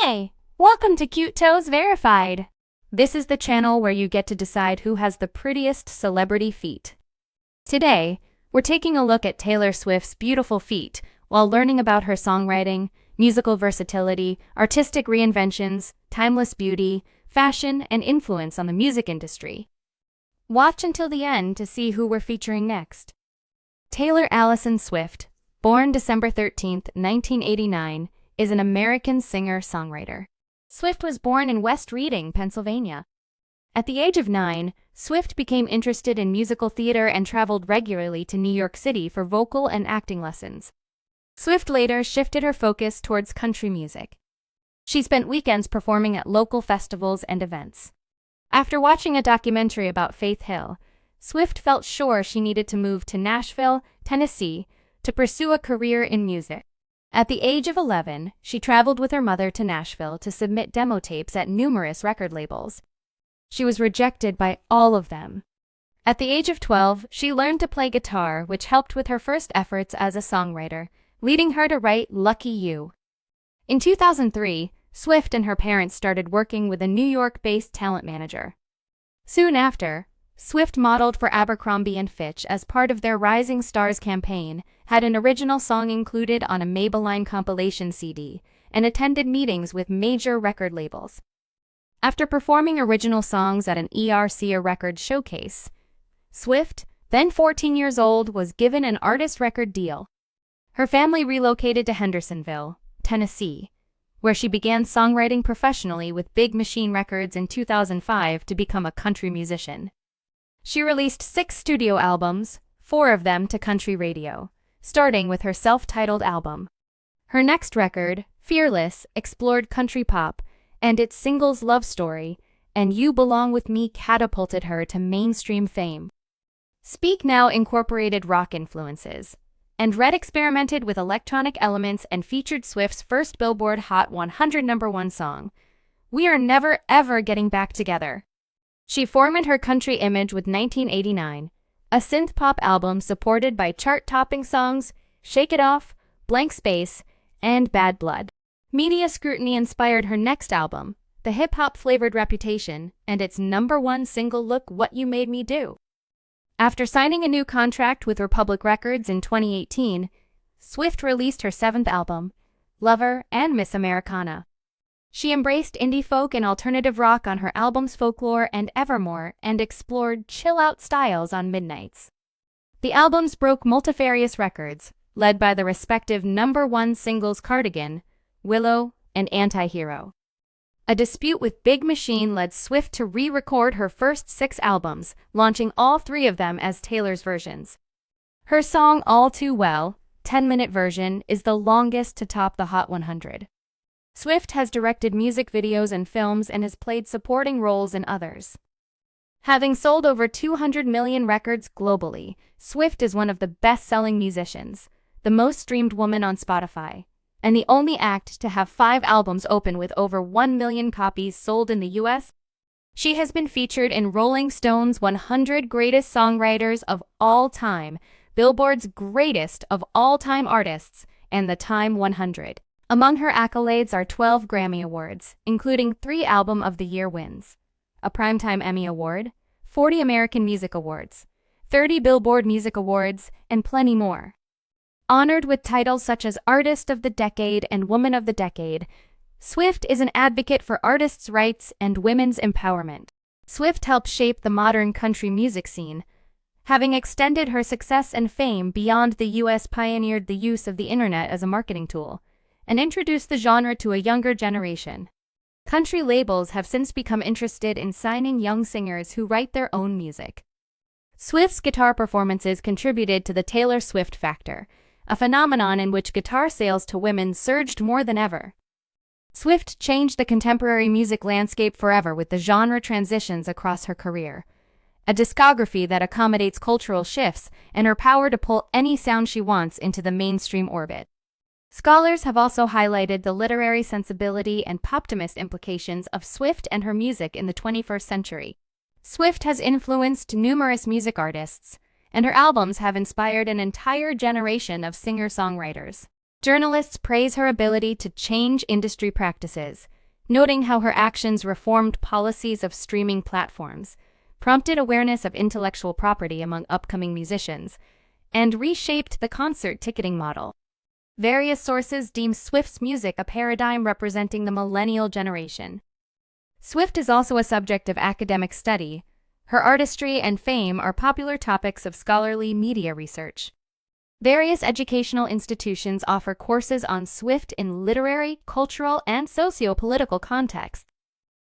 Hey, welcome to Cutetoesverified. This is the channel where you get to decide who has the prettiest celebrity feet. Today, we're taking a look at Taylor Swift's beautiful feet while learning about her songwriting, musical versatility, artistic reinventions, timeless beauty, fashion, and influence on the music industry. Watch until the end to see who we're featuring next. Taylor Allison Swift, born December 13, 1989, is an American singer-songwriter. Swift was born in West Reading, Pennsylvania. At the age of 9, Swift became interested in musical theater and traveled regularly to New York City for vocal and acting lessons. Swift later shifted her focus towards country music. She spent weekends performing at local festivals and events. After watching a documentary about Faith Hill, Swift felt sure she needed to move to Nashville, Tennessee, to pursue a career in music. At the age of 11, she traveled with her mother to Nashville to submit demo tapes at numerous record labels. She was rejected by all of them. At the age of 12, she learned to play guitar, which helped with her first efforts as a songwriter, leading her to write Lucky You. In 2003, Swift and her parents started working with a New York-based talent manager. Soon after, Swift modeled for Abercrombie & Fitch as part of their Rising Stars campaign, had an original song included on a Maybelline compilation CD, and attended meetings with major record labels. After performing original songs at an ERC record showcase, Swift, then 14 years old, was given an artist record deal. Her family relocated to Hendersonville, Tennessee, where she began songwriting professionally with Big Machine Records in 2005 to become a country musician. She released 6 studio albums, 4 of them to country radio, starting with her self-titled album. Her next record, Fearless, explored country pop, and its singles Love Story and You Belong With Me catapulted her to mainstream fame. Speak Now incorporated rock influences, and Red experimented with electronic elements and featured Swift's first Billboard Hot 100 #1 song, We Are Never Ever Getting Back Together. She formed her country image with 1989, a synth-pop album supported by chart-topping songs Shake It Off, Blank Space, and Bad Blood. Media scrutiny inspired her next album, the hip-hop-flavored Reputation, and its #1 single Look What You Made Me Do. After signing a new contract with Republic Records in 2018, Swift released her 7th album, Lover and Miss Americana. She embraced indie folk and alternative rock on her albums Folklore and Evermore and explored chill-out styles on Midnights. The albums broke multifarious records, led by the respective #1 singles Cardigan, Willow, and Antihero. A dispute with Big Machine led Swift to re-record her first 6 albums, launching all 3 of them as Taylor's versions. Her song All Too Well, 10-minute version, is the longest to top the Hot 100. Swift has directed music videos and films and has played supporting roles in others. Having sold over 200 million records globally, Swift is one of the best-selling musicians, the most streamed woman on Spotify, and the only act to have 5 albums open with over 1 million copies sold in the US. She has been featured in Rolling Stone's 100 Greatest Songwriters of All Time, Billboard's Greatest of All-Time Artists, and the Time 100. Among her accolades are 12 Grammy Awards, including 3 Album of the Year wins, a Primetime Emmy Award, 40 American Music Awards, 30 Billboard Music Awards, and plenty more. Honored with titles such as Artist of the Decade and Woman of the Decade, Swift is an advocate for artists' rights and women's empowerment. Swift helped shape the modern country music scene, having extended her success and fame beyond the US, pioneered the use of the internet as a marketing tool, and introduced the genre to a younger generation. Country labels have since become interested in signing young singers who write their own music. Swift's guitar performances contributed to the Taylor Swift factor, a phenomenon in which guitar sales to women surged more than ever. Swift changed the contemporary music landscape forever with the genre transitions across her career, a discography that accommodates cultural shifts and her power to pull any sound she wants into the mainstream orbit. Scholars have also highlighted the literary sensibility and poptimist implications of Swift and her music in the 21st century. Swift has influenced numerous music artists, and her albums have inspired an entire generation of singer-songwriters. Journalists praise her ability to change industry practices, noting how her actions reformed policies of streaming platforms, prompted awareness of intellectual property among upcoming musicians, and reshaped the concert ticketing model. Various sources deem Swift's music a paradigm representing the millennial generation. Swift is also a subject of academic study. Her artistry and fame are popular topics of scholarly media research. Various educational institutions offer courses on Swift in literary, cultural, and socio-political contexts.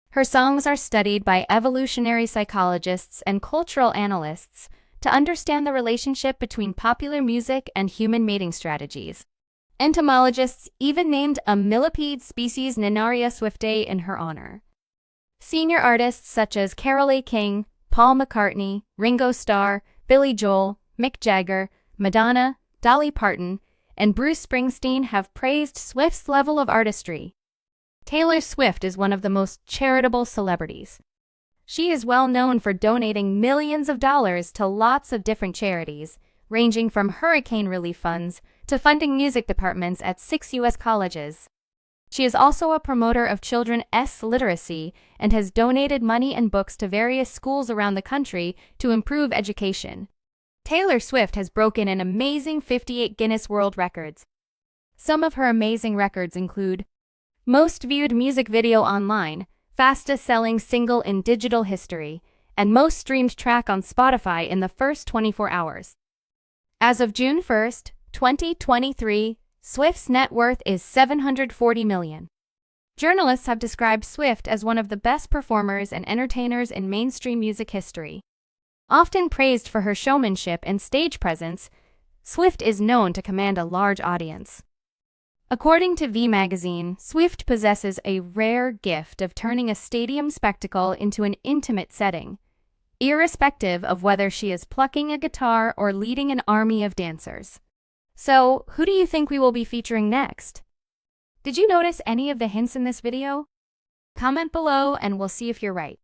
Her songs are studied by evolutionary psychologists and cultural analysts to understand the relationship between popular music and human mating strategies. Entomologists even named a millipede species Ninaria swiftae in her honor. Senior artists such as Carole A. King, Paul McCartney, Ringo Starr, Billy Joel, Mick Jagger, Madonna, Dolly Parton, and Bruce Springsteen have praised Swift's level of artistry. Taylor Swift is one of the most charitable celebrities. She is well known for donating millions of dollars to lots of different charities, ranging from hurricane relief funds to funding music departments at 6 U.S. colleges. She is also a promoter of children's literacy and has donated money and books to various schools around the country to improve education. Taylor Swift has broken an amazing 58 Guinness World Records. Some of her amazing records include most viewed music video online, fastest-selling single in digital history, and most streamed track on Spotify in the first 24 hours. As of June 1, 2023, Swift's net worth is $740 million. Journalists have described Swift as one of the best performers and entertainers in mainstream music history. Often praised for her showmanship and stage presence, Swift is known to command a large audience. According to V Magazine, Swift possesses a rare gift of turning a stadium spectacle into an intimate setting, irrespective of whether she is plucking a guitar or leading an army of dancers. So, who do you think we will be featuring next? Did you notice any of the hints in this video? Comment below and we'll see if you're right.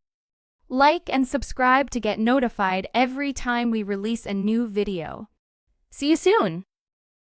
Like and subscribe to get notified every time we release a new video. See you soon!